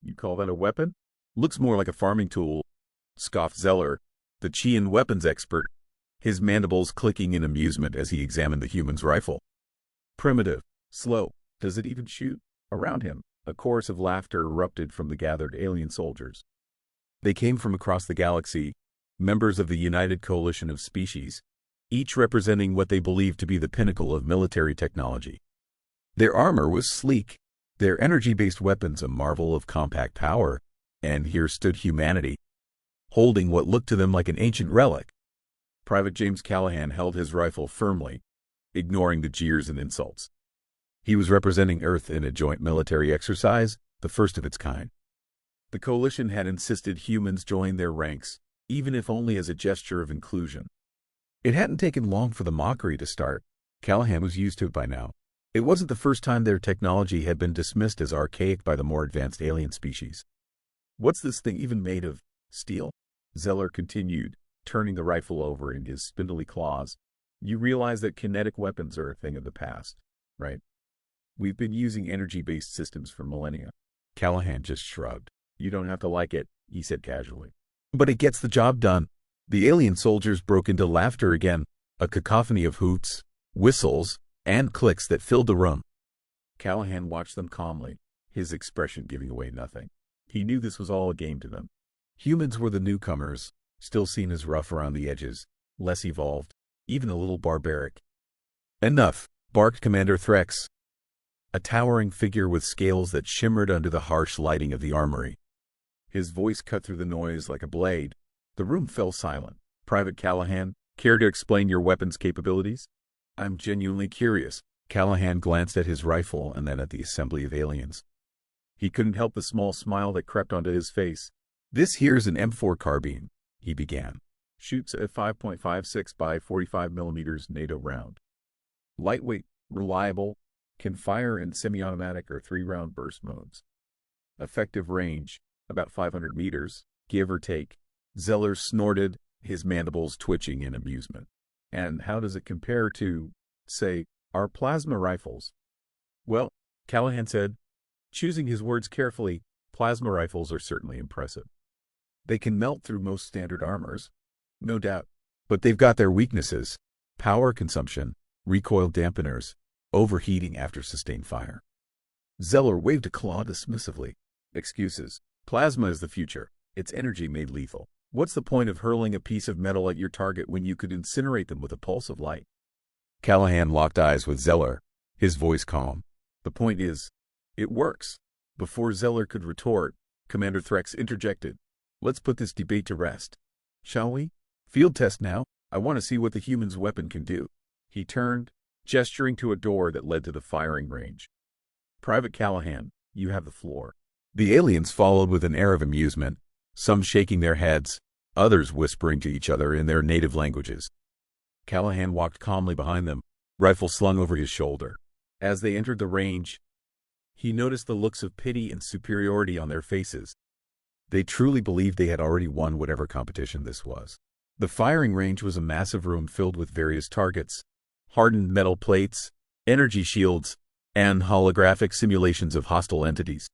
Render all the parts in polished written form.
You call that a weapon? Looks more like a farming tool, scoffed Zeller, the Chian weapons expert, his mandibles clicking in amusement as he examined the human's rifle. Primitive, slow, does it even shoot? Around him, a chorus of laughter erupted from the gathered alien soldiers. They came from across the galaxy, members of the United Coalition of Species, each representing what they believed to be the pinnacle of military technology. Their armor was sleek, their energy-based weapons a marvel of compact power, and here stood humanity, holding what looked to them like an ancient relic. Private James Callahan held his rifle firmly, ignoring the jeers and insults. He was representing Earth in a joint military exercise, the first of its kind. The coalition had insisted humans join their ranks, even if only as a gesture of inclusion. It hadn't taken long for the mockery to start. Callahan was used to it by now. It wasn't the first time their technology had been dismissed as archaic by the more advanced alien species. What's this thing even made of? Steel? Zeller continued, turning the rifle over in his spindly claws. You realize that kinetic weapons are a thing of the past, right? We've been using energy-based systems for millennia. Callahan just shrugged. You don't have to like it, he said casually. But it gets the job done. The alien soldiers broke into laughter again, a cacophony of hoots, whistles, and clicks that filled the room. Callahan watched them calmly, his expression giving away nothing. He knew this was all a game to them. Humans were the newcomers, still seen as rough around the edges, less evolved, even a little barbaric. Enough, barked Commander Threx, a towering figure with scales that shimmered under the harsh lighting of the armory. His voice cut through the noise like a blade. The room fell silent. Private Callahan, care to explain your weapons capabilities? I'm genuinely curious. Callahan glanced at his rifle and then at the assembly of aliens. He couldn't help the small smile that crept onto his face. This here's an M4 carbine, he began. Shoots a 5.56 by 45 millimeters NATO round. Lightweight, reliable, can fire in semi-automatic or 3-round burst modes. Effective range, about 500 meters, give or take. Zeller snorted, his mandibles twitching in amusement. And how does it compare to, say, our plasma rifles? Well, Callahan said, choosing his words carefully, plasma rifles are certainly impressive. They can melt through most standard armors, no doubt, but they've got their weaknesses: power consumption, recoil dampeners, overheating after sustained fire. Zeller waved a claw dismissively. Excuses. Plasma is the future. It's energy made lethal. What's the point of hurling a piece of metal at your target when you could incinerate them with a pulse of light? Callahan locked eyes with Zeller, his voice calm. The point is, it works. Before Zeller could retort, Commander Threx interjected. Let's put this debate to rest. Shall we? Field test now. I want to see what the human's weapon can do. He turned, gesturing to a door that led to the firing range. Private Callahan, you have the floor. The aliens followed with an air of amusement, some shaking their heads, others whispering to each other in their native languages. Callahan walked calmly behind them, rifle slung over his shoulder. As they entered the range, he noticed the looks of pity and superiority on their faces. They truly believed they had already won whatever competition this was. The firing range was a massive room filled with various targets, hardened metal plates, energy shields, and holographic simulations of hostile entities.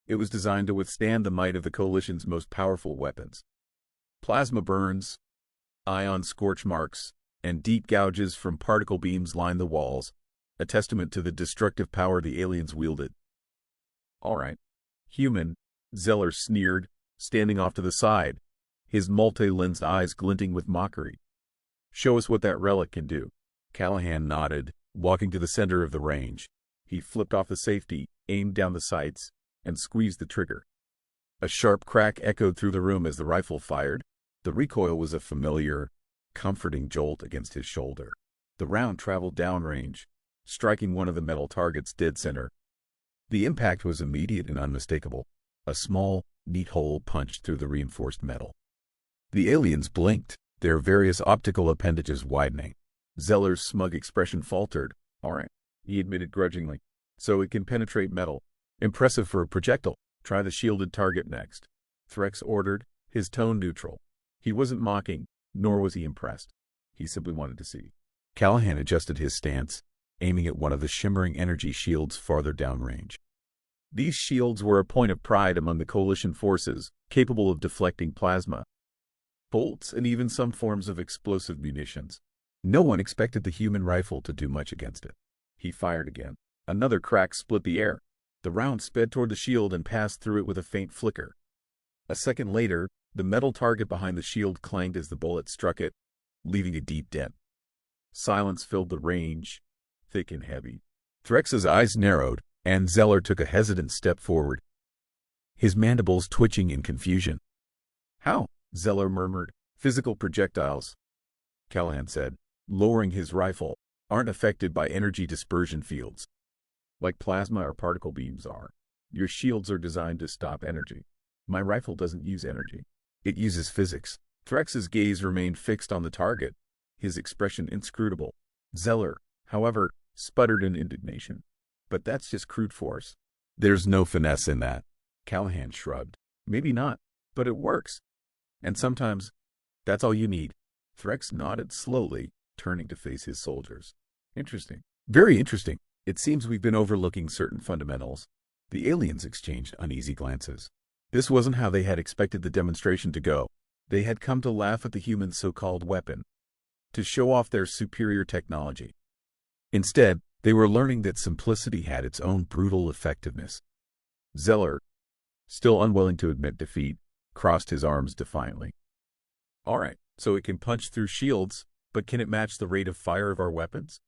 It was designed to withstand the might of the Coalition's most powerful weapons. Plasma burns, ion scorch marks, and deep gouges from particle beams lined the walls, a testament to the destructive power the aliens wielded. All right, human, Zeller sneered, standing off to the side, his multi-lensed eyes glinting with mockery. Show us what that relic can do. Callahan nodded, walking to the center of the range. He flipped off the safety, aimed down the sights, and squeezed the trigger. A sharp crack echoed through the room as the rifle fired. The recoil was a familiar, comforting jolt against his shoulder. The round traveled downrange, striking one of the metal targets dead center. The impact was immediate and unmistakable. A small, neat hole punched through the reinforced metal. The aliens blinked, their various optical appendages widening. Zeller's smug expression faltered. All right, he admitted grudgingly. So it can penetrate metal. Impressive for a projectile. Try the shielded target next. Threx ordered, his tone neutral. He wasn't mocking, nor was he impressed. He simply wanted to see. Callahan adjusted his stance, aiming at one of the shimmering energy shields farther downrange. These shields were a point of pride among the coalition forces, capable of deflecting plasma, bolts, and even some forms of explosive munitions. No one expected the human rifle to do much against it. He fired again. Another crack split the air. The round sped toward the shield and passed through it with a faint flicker. A second later, the metal target behind the shield clanged as the bullet struck it, leaving a deep dent. Silence filled the range, thick and heavy. Threx's eyes narrowed, and Zeller took a hesitant step forward, his mandibles twitching in confusion. "How?" Zeller murmured. "Physical projectiles," Callahan said, lowering his rifle, "aren't affected by energy dispersion fields, like plasma or particle beams are. Your shields are designed to stop energy. My rifle doesn't use energy. It uses physics." Threx's gaze remained fixed on the target, his expression inscrutable. Zeller, however, sputtered in indignation. "But that's just crude force. There's no finesse in that." Callahan shrugged. "Maybe not, but it works. And sometimes, that's all you need." Threx nodded slowly, turning to face his soldiers. "Interesting. Very interesting. It seems we've been overlooking certain fundamentals." The aliens exchanged uneasy glances. This wasn't how they had expected the demonstration to go. They had come to laugh at the human's so-called weapon, to show off their superior technology. Instead, they were learning that simplicity had its own brutal effectiveness. Zeller, still unwilling to admit defeat, crossed his arms defiantly. "All right, so it can punch through shields, but can it match the rate of fire of our weapons?"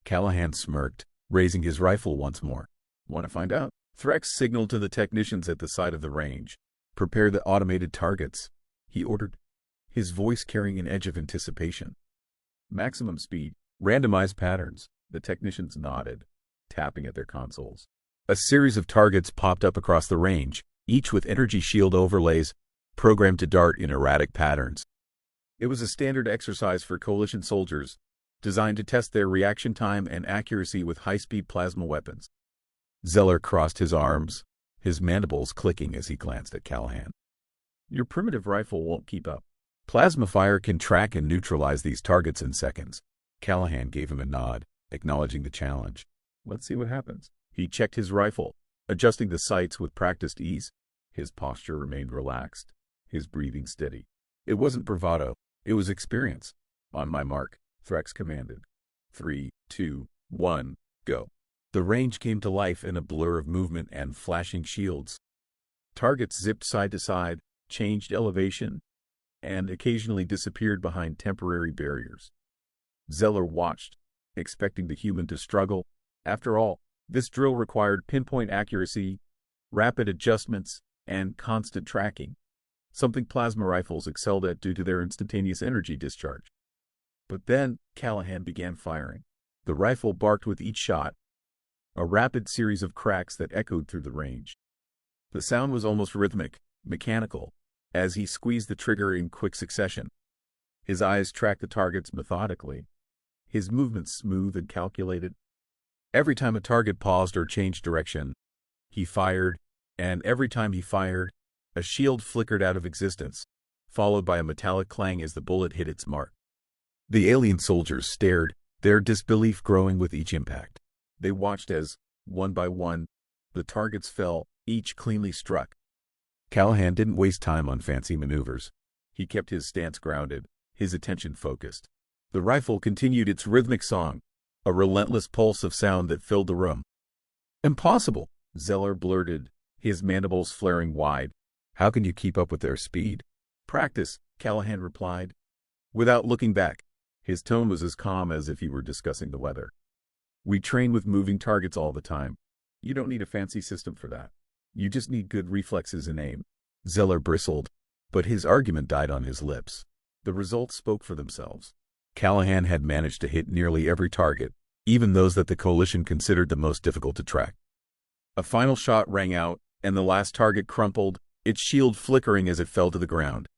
Callahan smirked, raising his rifle once more. "Want to find out?" Threx signaled to the technicians at the side of the range. "Prepare the automated targets," he ordered, his voice carrying an edge of anticipation. "Maximum speed, randomized patterns." The technicians nodded, tapping at their consoles. A series of targets popped up across the range, each with energy shield overlays, programmed to dart in erratic patterns. It was a standard exercise for coalition soldiers, designed to test their reaction time and accuracy with high-speed plasma weapons. Zeller crossed his arms, his mandibles clicking as he glanced at Callahan. "Your primitive rifle won't keep up. Plasma fire can track and neutralize these targets in seconds." Callahan gave him a nod, acknowledging the challenge. "Let's see what happens." He checked his rifle, adjusting the sights with practiced ease. His posture remained relaxed, his breathing steady. It wasn't bravado, it was experience. "On my mark," Threx commanded. 3, 2, 1, go. The range came to life in a blur of movement and flashing shields. Targets zipped side to side, changed elevation, and occasionally disappeared behind temporary barriers. Zeller watched, expecting the human to struggle. After all, this drill required pinpoint accuracy, rapid adjustments, and constant tracking, something plasma rifles excelled at due to their instantaneous energy discharge. But then, Callahan began firing. The rifle barked with each shot, a rapid series of cracks that echoed through the range. The sound was almost rhythmic, mechanical, as he squeezed the trigger in quick succession. His eyes tracked the targets methodically, his movements smooth and calculated. Every time a target paused or changed direction, he fired, and every time he fired, a shield flickered out of existence, followed by a metallic clang as the bullet hit its mark. The alien soldiers stared, their disbelief growing with each impact. They watched as, one by one, the targets fell, each cleanly struck. Callahan didn't waste time on fancy maneuvers. He kept his stance grounded, his attention focused. The rifle continued its rhythmic song, a relentless pulse of sound that filled the room. "Impossible," Zeller blurted, his mandibles flaring wide. "How can you keep up with their speed?" "Practice," Callahan replied, without looking back. His tone was as calm as if he were discussing the weather. "We train with moving targets all the time. You don't need a fancy system for that. You just need good reflexes and aim." Zeller bristled, but his argument died on his lips. The results spoke for themselves. Callahan had managed to hit nearly every target, even those that the coalition considered the most difficult to track. A final shot rang out, and the last target crumpled, its shield flickering as it fell to the ground.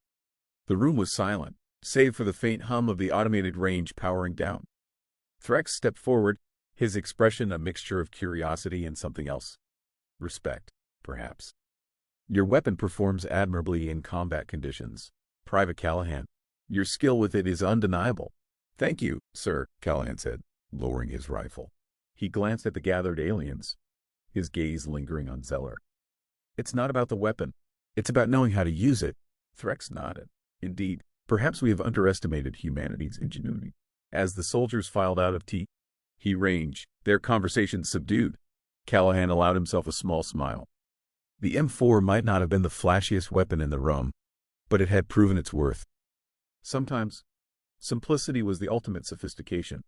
The room was silent, save for the faint hum of the automated range powering down. Threx stepped forward, his expression a mixture of curiosity and something else. Respect, perhaps. "Your weapon performs admirably in combat conditions, Private Callahan. Your skill with it is undeniable." "Thank you, sir," Callahan said, lowering his rifle. He glanced at the gathered aliens, his gaze lingering on Zeller. It's not about the weapon. It's about knowing how to use it. Threx nodded. Indeed, perhaps we have underestimated humanity's ingenuity. As the soldiers filed out of T range, their conversation subdued. Callahan allowed himself a small smile. The M4 might not have been the flashiest weapon in the room, but it had proven its worth. Sometimes, simplicity was the ultimate sophistication.